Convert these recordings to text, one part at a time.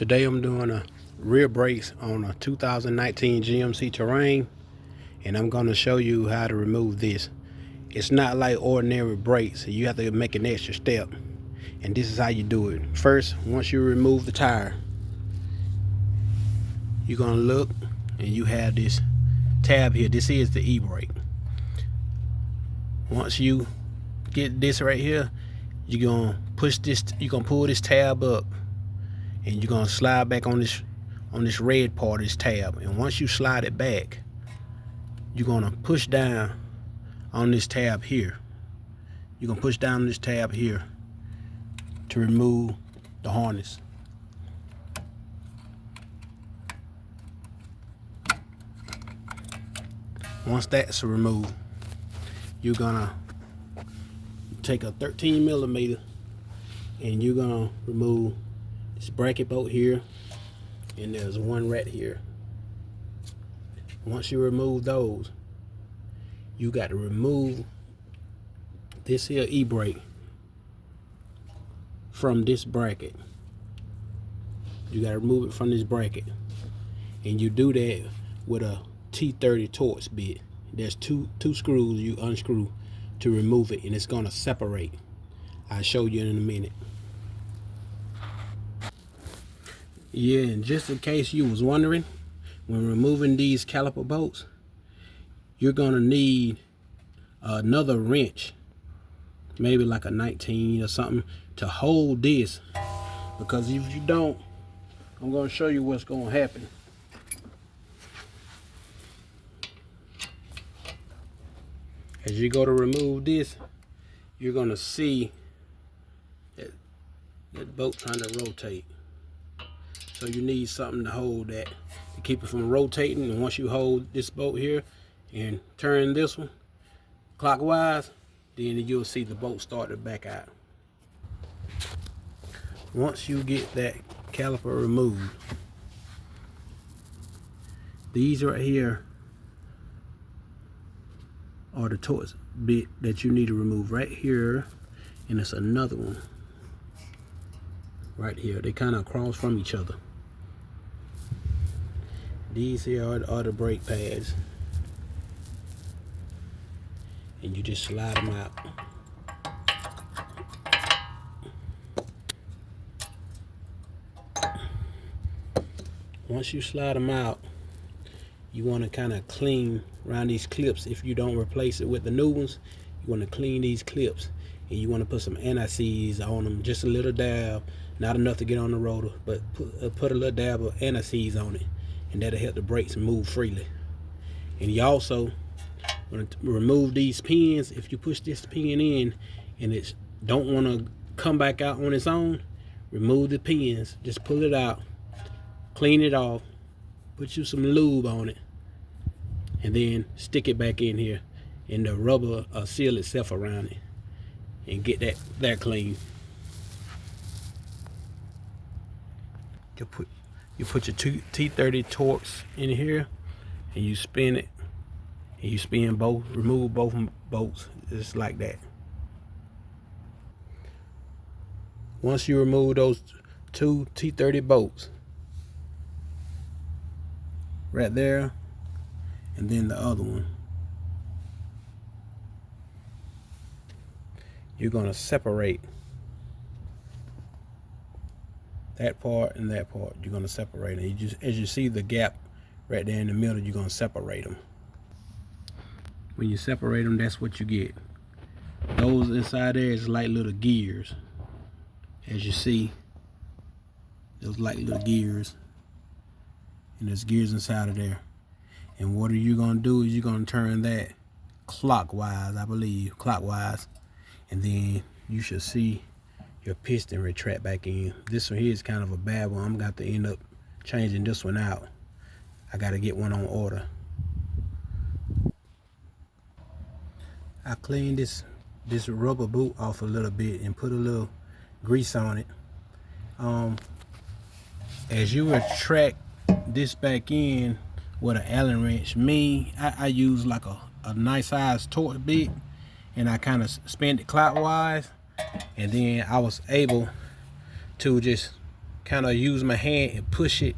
Today I'm doing a rear brakes on a 2019 GMC Terrain, and I'm going to show you how to remove this. It's not like ordinary brakes. You have to make an extra step, and this is how you do it. First, once you remove the tire, you're going to look and you have this tab here. This is the e-brake. Once you get this right here, you're going to push this, you're going to pull this tab up, and you're going to slide back on this red part of this tab. And once you slide it back, you're going to push down on this tab here. You're going to push down on this tab here to remove the harness. Once that's removed, you're going to take a 13 millimeter and you're going to remove this bracket bolt here, and there's one right here. Once you remove those, you got to remove this here e-brake from this bracket. You got to remove it from this bracket, and you do that with a T30 Torx bit. There's two screws you unscrew to remove it, and it's going to separate. I'll show you in a minute. Yeah, and just in case you was wondering, when removing these caliper bolts, you're gonna need another wrench, maybe like a 19 or something, to hold this, because if you don't, I'm gonna show you what's gonna happen. As you go to remove this, you're gonna see that bolt trying to rotate. So you need something to hold that, to keep it from rotating. And once you hold this bolt here and turn this one clockwise, then you'll see the bolt start to back out. Once you get that caliper removed, these right here are the Torx bit that you need to remove right here, and it's another one right here. They kind of cross from each other. These here are the brake pads, and you just slide them out. Once you slide them out, you want to kind of clean around these clips. If you don't replace it with the new ones, you want to clean these clips, and you want to put some anti-seize on them, just a little dab, not enough to get on the rotor, but put a little dab of anti-seize on it, and that'll help the brakes move freely. And you also want to remove these pins. If you push this pin in and it don't want to come back out on its own, remove the pins. Just pull it out, clean it off, put you some lube on it, and then stick it back in here, and the rubber will seal itself around it, and get that clean. You put your T30 Torx in here, and you spin it, and you spin both, remove both bolts, just like that. Once you remove those two T30 bolts right there, and then the other one, you're gonna separate that part and that part. You're gonna separate it. You just, as you see the gap right there in the middle, you're gonna separate them. When you separate them, that's what you get. Those inside there is like little gears. As you see, those like little gears, and there's gears inside of there. And what are you gonna do is you're gonna turn that clockwise, I believe, clockwise, and then you should see your piston retract back in. This one here is kind of a bad one. I'm going to end up changing this one out. I got to get one on order. I cleaned this rubber boot off a little bit and put a little grease on it. As you retract this back in with an Allen wrench, I use like a nice size Torx bit, and I kind of spin it clockwise, and then I was able to just kind of use my hand and push it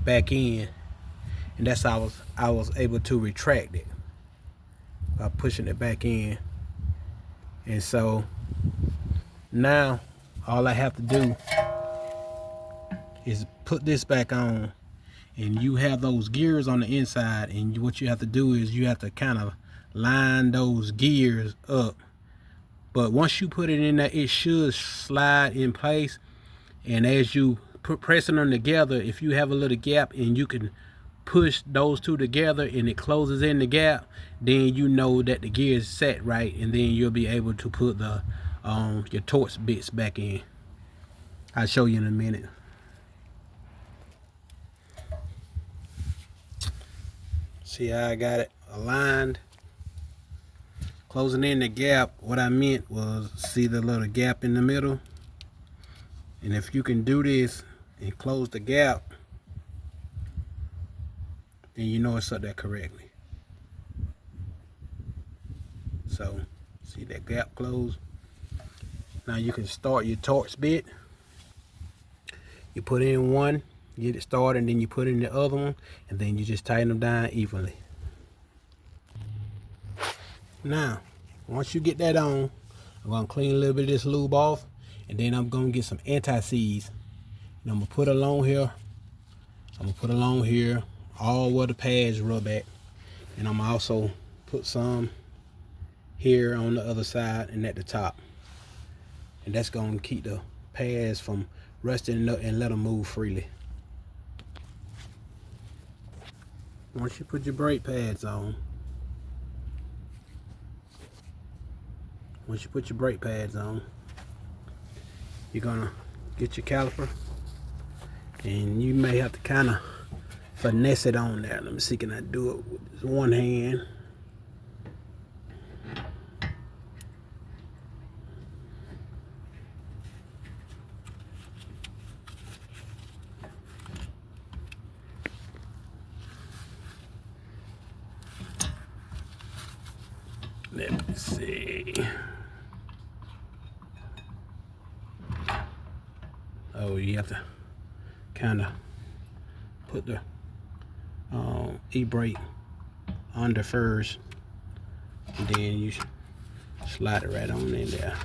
back in, and that's how I was able to retract it by pushing it back in. And so now all I have to do is put this back on, and you have those gears on the inside, and what you have to do is you have to kind of line those gears up. But once you put it in there, it should slide in place. And as you pressing them together, if you have a little gap and you can push those two together and it closes in the gap, then you know that the gear is set right, and then you'll be able to put the your Torx bits back in. I'll show you in a minute. See how I got it aligned, closing in the gap. What I meant was, see the little gap in the middle? And if you can do this and close the gap, then you know it's up there correctly. So see that gap close? Now you can start your Torx bit. You put in one, get it started, and then you put in the other one, and then you just tighten them down evenly. Now, once you get that on, I'm gonna clean a little bit of this lube off, and then I'm gonna get some anti-seize. And I'm gonna put along here. I'm gonna put along here, all where the pads rub at, and I'm gonna also put some here on the other side and at the top. And that's gonna keep the pads from rusting up and let them move freely. Once you put your brake pads on, you're gonna get your caliper, and you may have to kind of finesse it on there. Let me see, can I do it with this one hand? Let me see. Oh, you have to kind of put the e-brake under first, and then you slide it right on in there.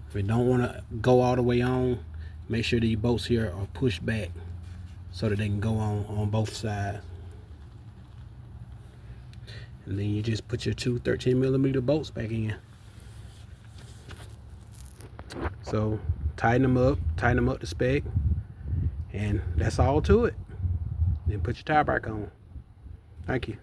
If you don't want to go all the way on, make sure that your bolts here are pushed back so that they can go on both sides. And then you just put your two 13mm bolts back in. So tighten them up to spec, and that's all to it. Then put your tire back on. Thank you.